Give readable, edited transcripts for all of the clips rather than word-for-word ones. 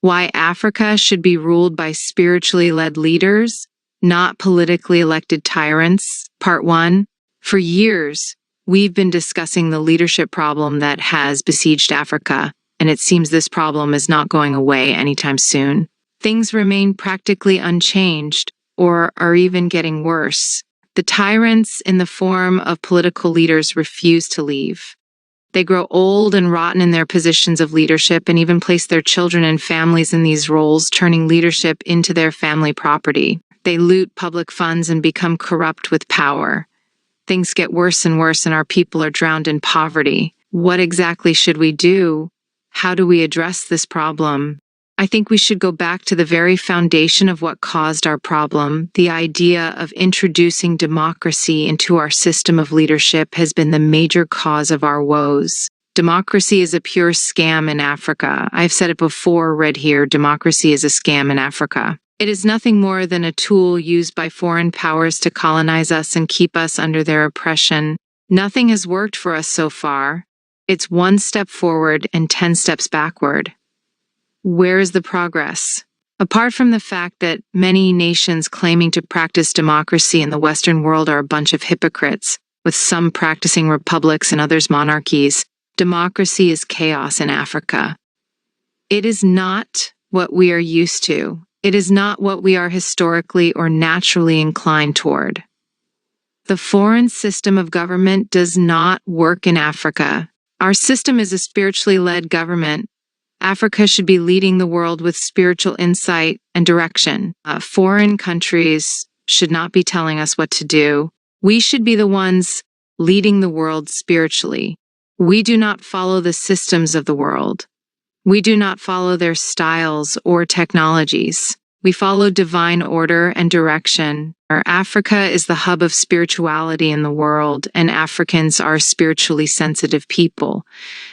Why Africa should be ruled by spiritually led leaders, not politically elected tyrants. Part 1. For years, we've been discussing the leadership problem that has besieged Africa, and it seems this problem is not going away anytime soon. Things remain practically unchanged, or are even getting worse. The tyrants in the form of political leaders refuse to leave. They grow old and rotten in their positions of leadership and even place their children and families in these roles, turning leadership into their family property. They loot public funds and become corrupt with power. Things get worse and worse, and our people are drowned in poverty. What exactly should we do? How do we address this problem? I think we should go back to the very foundation of what caused our problem. The idea of introducing democracy into our system of leadership has been the major cause of our woes. Democracy is a pure scam in Africa. I've said it before, read here, democracy is a scam in Africa. It is nothing more than a tool used by foreign powers to colonize us and keep us under their oppression. Nothing has worked for us so far. It's 1 step forward and 10 steps backward. Where is the progress? Apart from the fact that many nations claiming to practice democracy in the Western world are a bunch of hypocrites, with some practicing republics and others monarchies, democracy is chaos in Africa. It is not what we are used to. It is not what we are historically or naturally inclined toward. The foreign system of government does not work in Africa. Our system is a spiritually led government. Africa should be leading the world with spiritual insight and direction. Foreign countries should not be telling us what to do. We should be the ones leading the world spiritually. We do not follow the systems of the world. We do not follow their styles or technologies. We follow divine order and direction. Africa is the hub of spirituality in the world, and Africans are spiritually sensitive people.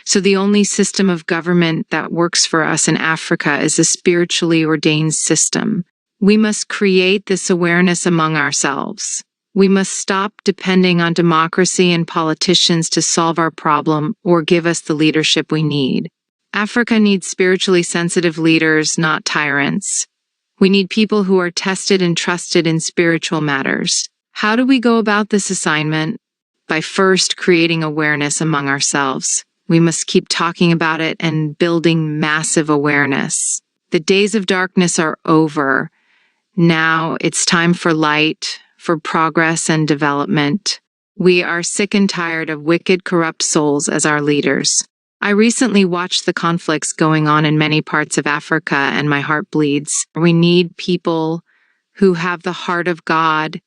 So the only system of government that works for us in Africa is a spiritually ordained system. We must create this awareness among ourselves. We must stop depending on democracy and politicians to solve our problem or give us the leadership we need. Africa needs spiritually sensitive leaders, not tyrants. We need people who are tested and trusted in spiritual matters. How do we go about this assignment? By first creating awareness among ourselves. We must keep talking about it and building massive awareness. The days of darkness are over. Now it's time for light, for progress and development. We are sick and tired of wicked, corrupt souls as our leaders. I recently watched the conflicts going on in many parts of Africa, and my heart bleeds. We need people who have the heart of God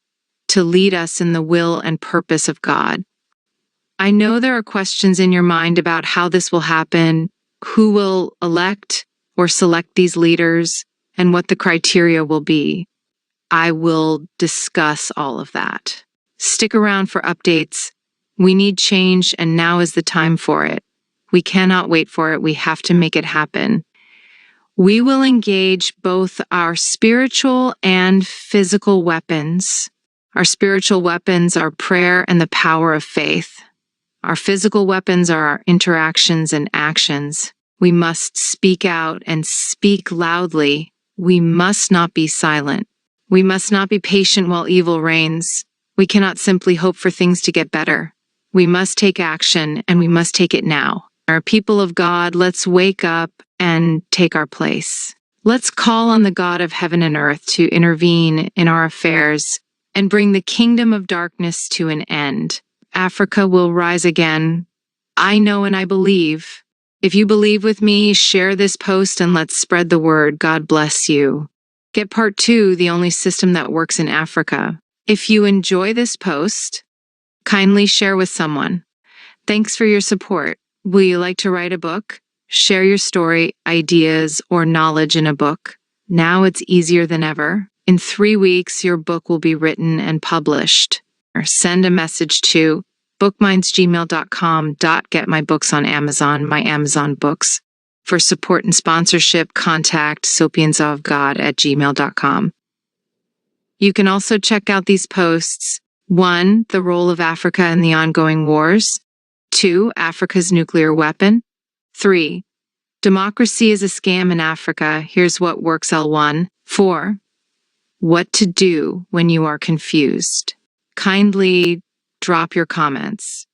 to lead us in the will and purpose of God. I know there are questions in your mind about how this will happen, who will elect or select these leaders, and what the criteria will be. I will discuss all of that. Stick around for updates. We need change, and now is the time for it. We cannot wait for it. We have to make it happen. We will engage both our spiritual and physical weapons. Our spiritual weapons are prayer and the power of faith. Our physical weapons are our interactions and actions. We must speak out and speak loudly. We must not be silent. We must not be patient while evil reigns. We cannot simply hope for things to get better. We must take action, and we must take it now. Our people of God, let's wake up and take our place. Let's call on the God of heaven and earth to intervene in our affairs and bring the kingdom of darkness to an end. Africa will rise again. I know and I believe. If you believe with me, share this post and let's spread the word. God bless you. Get part 2, the only system that works in Africa. If you enjoy this post, kindly share with someone. Thanks for your support. Will you like to write a book? Share your story, ideas, or knowledge in a book. Now it's easier than ever. In 3 weeks, your book will be written and published. Or send a message to bookmindsgmail.com. Get my books on Amazon, my Amazon books. For support and sponsorship, contact sapiensofgod@gmail.com. You can also check out these posts. 1. The role of Africa in the ongoing wars. 2. Africa's nuclear weapon. 3. Democracy is a scam in Africa. Here's what works. L1. 4. What to do when you are confused. Kindly drop your comments.